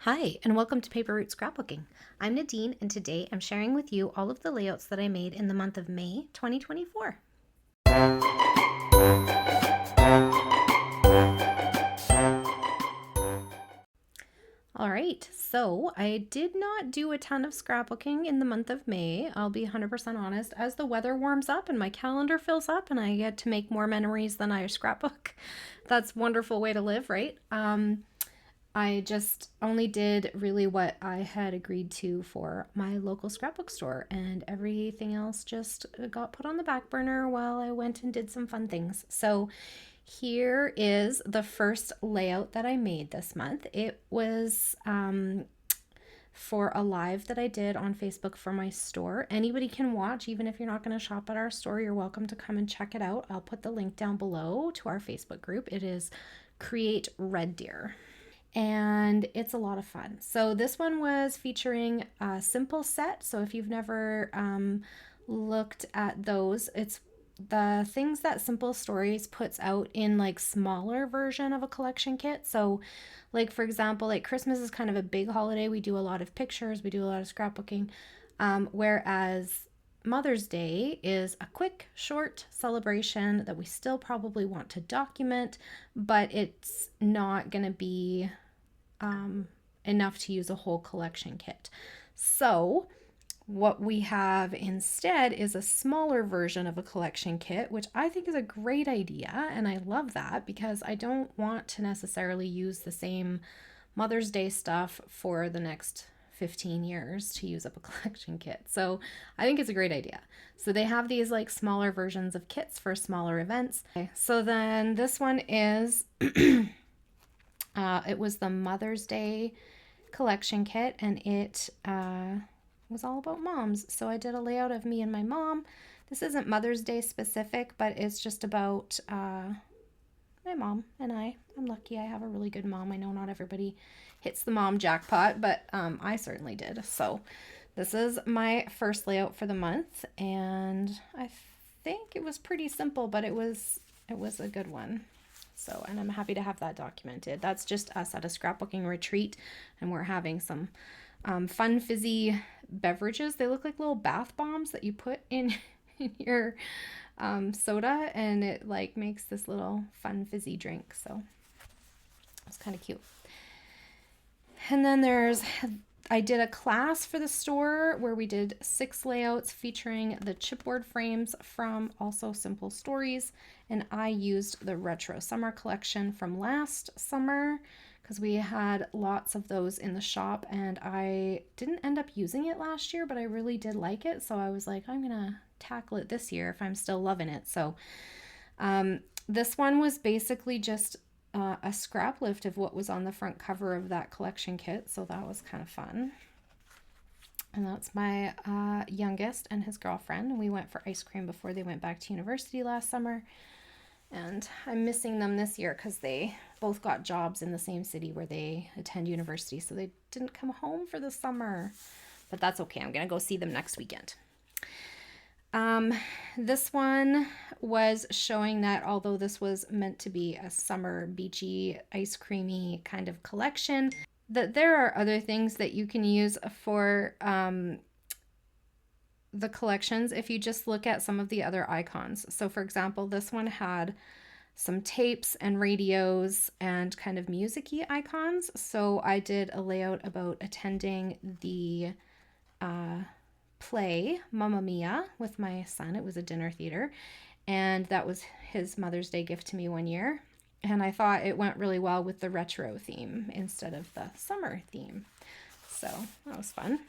Hi, and welcome to Paper Route Scrapbooking. I'm Nadine, and today I'm sharing with you all of the layouts that I made in the month of May 2024. All right, so I did not do a ton of scrapbooking in the month of May. I'll be 100% honest. As the weather warms up and my calendar fills up and I get to make more memories than I scrapbook, that's a wonderful way to live, right? I just only did really what I had agreed to for my local scrapbook store, and everything else just got put on the back burner while I went and did some fun things. So, here is the first layout that I made this month. It was for a live that I did on Facebook for my store. Anybody can watch, even if you're not going to shop at our store, you're welcome to come and check it out. I'll put the link down below to our Facebook group. It is Create Red Deer, and it's a lot of fun. So this one was featuring a simple set. So if you've never looked at those, it's the things that Simple Stories puts out in like smaller version of a collection kit. So like for example, like Christmas is kind of a big holiday. We do a lot of pictures, we do a lot of scrapbooking, whereas Mother's Day is a quick, short celebration that we still probably want to document, but it's not going to be enough to use a whole collection kit. So what we have instead is a smaller version of a collection kit, which I think is a great idea. And I love that because I don't want to necessarily use the same Mother's Day stuff for the next 15 years to use up a collection kit. So I think it's a great idea. So they have these like smaller versions of kits for smaller events. Okay, so then this one is it was the Mother's Day collection kit, and it was all about moms. So I did a layout of me and my mom. This isn't Mother's Day specific, but it's just about my mom and I. I'm lucky I have a really good mom. I know not everybody hits the mom jackpot, but I certainly did. So this is my first layout for the month, and I think it was pretty simple, but it was a good one. So, and I'm happy to have that documented. That's just us at a scrapbooking retreat, and we're having some fun fizzy beverages. They look like little bath bombs that you put in your soda, and it like makes this little fun fizzy drink. So it's kind of cute. And then I did a class for the store where we did 6 layouts featuring the chipboard frames from also Simple Stories, and I used the retro summer collection from last summer because we had lots of those in the shop, and I didn't end up using it last year, but I really did like it, so I was like, I'm gonna tackle it this year if I'm still loving it. So this one was basically just a scrap lift of what was on the front cover of that collection kit, so that was kind of fun. And that's my youngest and his girlfriend. We went for ice cream before they went back to university last summer, and I'm missing them this year because they both got jobs in the same city where they attend university, so they didn't come home for the summer, but that's okay. I'm gonna go see them next weekend. This one was showing that although this was meant to be a summer beachy, ice creamy kind of collection, that there are other things that you can use for the collections if you just look at some of the other icons. So for example, this one had some tapes and radios and kind of music-y icons. So I did a layout about attending the play Mamma Mia with my son. It was a dinner theater, and that was his Mother's Day gift to me one year, and I thought it went really well with the retro theme instead of the summer theme, so that was fun.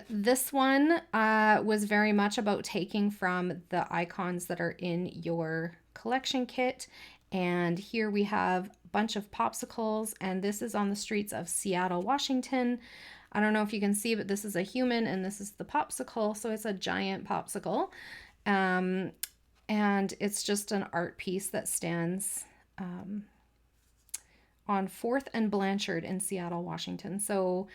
This one was very much about taking from the icons that are in your collection kit, and here we have a bunch of popsicles, and this is on the streets of Seattle, Washington. I don't know if you can see, but this is a human and this is the popsicle. So it's a giant popsicle. And it's just an art piece that stands on 4th and Blanchard in Seattle, Washington. So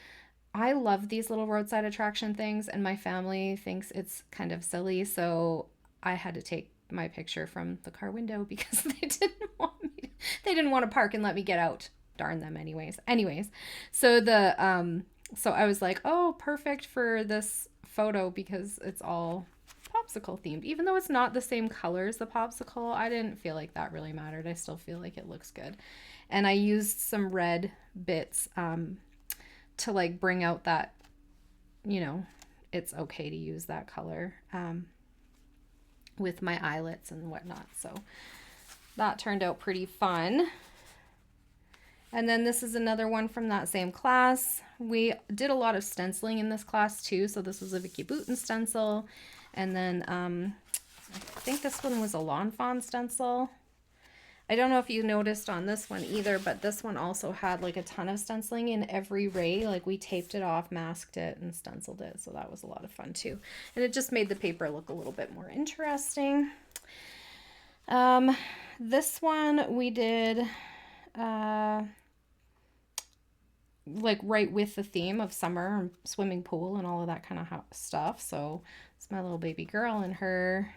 I love these little roadside attraction things, and my family thinks it's kind of silly. So I had to take my picture from the car window because they didn't want to park and let me get out. darn them anyways. So so I was like, oh, perfect for this photo because it's all popsicle themed. Even though it's not the same color as the popsicle, I didn't feel like that really mattered. I still feel like it looks good. And I used some red bits to like bring out that, you know, it's okay to use that color with my eyelets and whatnot. So that turned out pretty fun. And then this is another one from that same class. We did a lot of stenciling in this class too. So this was a Vicki Boutin stencil. And then I think this one was a Lawn Fawn stencil. I don't know if you noticed on this one either, but this one also had like a ton of stenciling in every ray. Like we taped it off, masked it, and stenciled it. So that was a lot of fun too. And it just made the paper look a little bit more interesting. This one we did like right with the theme of summer and swimming pool and all of that kind of stuff. So it's my little baby girl and her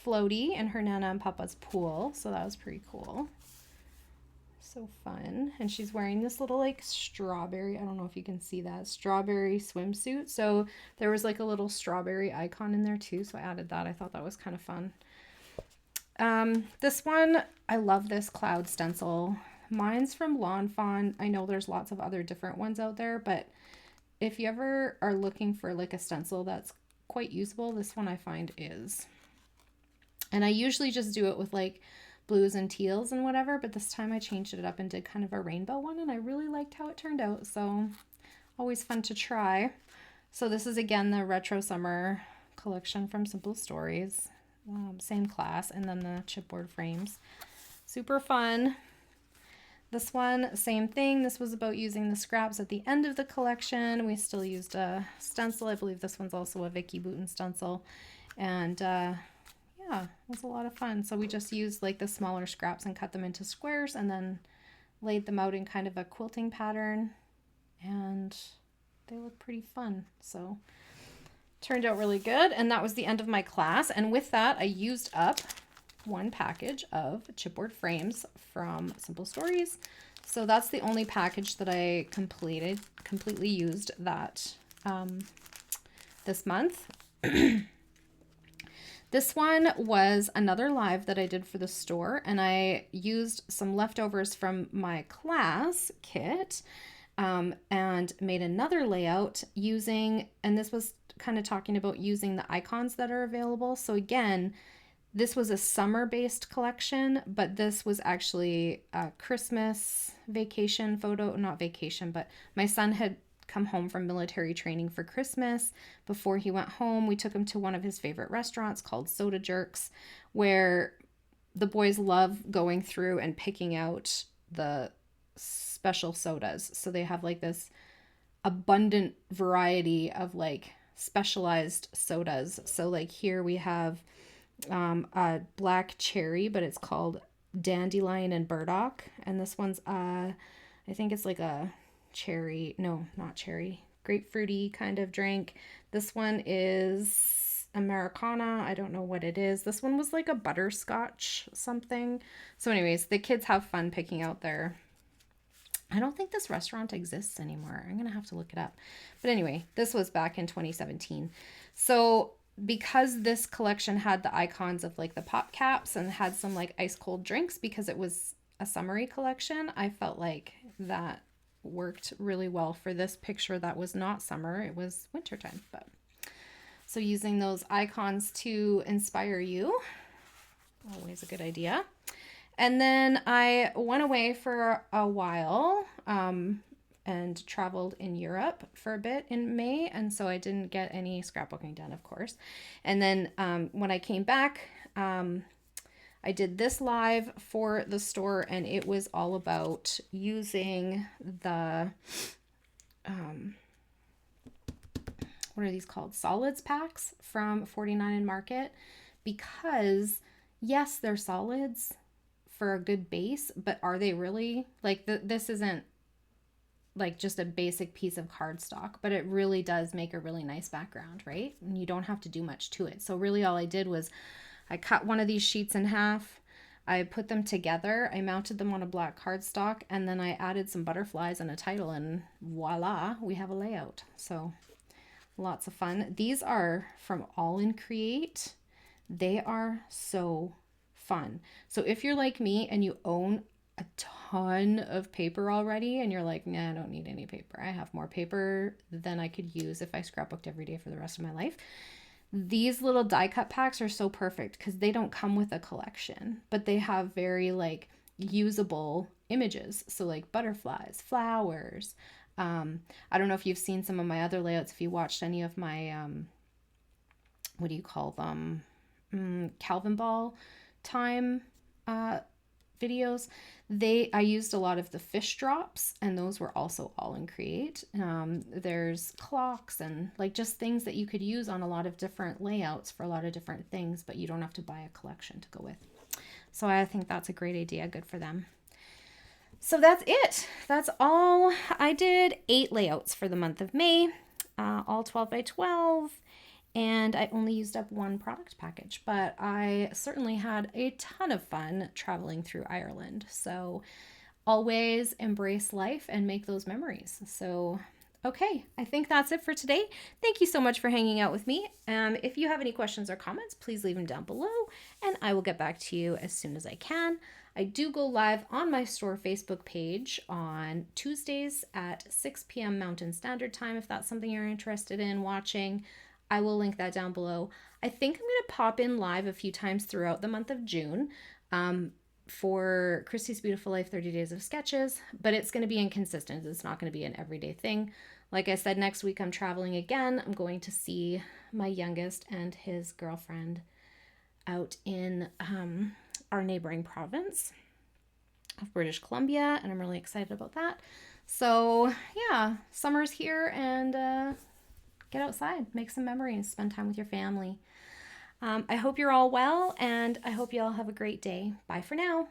floaty and her Nana and Papa's pool. So that was pretty cool. So fun. And she's wearing this little like strawberry, I don't know if you can see that, strawberry swimsuit. So there was like a little strawberry icon in there too. So I added that. I thought that was kind of fun. This one, I love this cloud stencil. Mine's from Lawn Fawn. I know there's lots of other different ones out there, but if you ever are looking for like a stencil that's quite usable, this one I find is. And I usually just do it with like blues and teals and whatever, but this time I changed it up and did kind of a rainbow one, and I really liked how it turned out. So always fun to try. So this is again the retro summer collection from Simple Stories. Same class, and then the chipboard frames. Super fun. This one, same thing. This was about using the scraps at the end of the collection. We still used a stencil. I believe this one's also a Vicki Boutin stencil. And yeah, it was a lot of fun. So we just used like the smaller scraps and cut them into squares and then laid them out in kind of a quilting pattern. And they look pretty fun. So turned out really good. And that was the end of my class. And with that, I used up one package of chipboard frames from Simple Stories. So that's the only package that I completely used that this month. This one was another live that I did for the store, and I used some leftovers from my class kit and made another layout using, and this was kind of talking about using the icons that are available. So again, this was a summer-based collection, but this was actually a Christmas vacation photo. Not vacation, but my son had come home from military training for Christmas. Before he went home, we took him to one of his favorite restaurants called Soda Jerks, where the boys love going through and picking out the special sodas. So they have like this abundant variety of like specialized sodas. So like here we have a black cherry, but it's called Dandelion and Burdock. And this one's I think it's like a cherry, no, not cherry, grapefruity kind of drink. This one is Americana. I don't know what it is. This one was like a butterscotch something. So anyways, the kids have fun picking out their, I don't think this restaurant exists anymore. I'm gonna have to look it up. But anyway, this was back in 2017. So because this collection had the icons of like the pop caps and had some like ice cold drinks, because it was a summery collection, I felt like that worked really well for this picture that was not summer, it was wintertime. But so using those icons to inspire you, always a good idea. And then I went away for a while and traveled in Europe for a bit in May, and so I didn't get any scrapbooking done, of course. And then when I came back, I did this live for the store, and it was all about using the, what are these called? Solids packs from 49 and Market, because yes, they're solids for a good base, but are they really? Like this isn't like just a basic piece of cardstock, but it really does make a really nice background, right? And you don't have to do much to it. So really all I did was I cut one of these sheets in half, I put them together, I mounted them on a black cardstock, and then I added some butterflies and a title, and voila, we have a layout. So lots of fun. These are from All in Create. They are so fun. So if you're like me and you own a ton of paper already and you're like, nah, I don't need any paper, I have more paper than I could use if I scrapbooked every day for the rest of my life, these little die cut packs are so perfect because they don't come with a collection, but they have very like usable images. So like butterflies, flowers. I don't know if you've seen some of my other layouts. If you watched any of my, what do you call them? Calvin Ball time videos, I used a lot of the fish drops, and those were also All in Create. There's clocks and like just things that you could use on a lot of different layouts for a lot of different things, but you don't have to buy a collection to go with. So I think that's a great idea. Good for them. So that's it. That's all. I did 8 layouts for the month of May, all 12 by 12. And I only used up 1 product package, but I certainly had a ton of fun traveling through Ireland. So always embrace life and make those memories. So, okay, I think that's it for today. Thank you so much for hanging out with me. If you have any questions or comments, please leave them down below, and I will get back to you as soon as I can. I do go live on my store Facebook page on Tuesdays at 6 p.m. Mountain Standard Time, if that's something you're interested in watching. I will link that down below. I think I'm going to pop in live a few times throughout the month of June for Christy's Beautiful Life 30 Days of Sketches, but it's going to be inconsistent. It's not going to be an everyday thing. Like I said, next week I'm traveling again. I'm going to see my youngest and his girlfriend out in our neighboring province of British Columbia, and I'm really excited about that. So yeah, summer's here, and get outside, make some memories, spend time with your family. I hope you're all well, and I hope you all have a great day. Bye for now.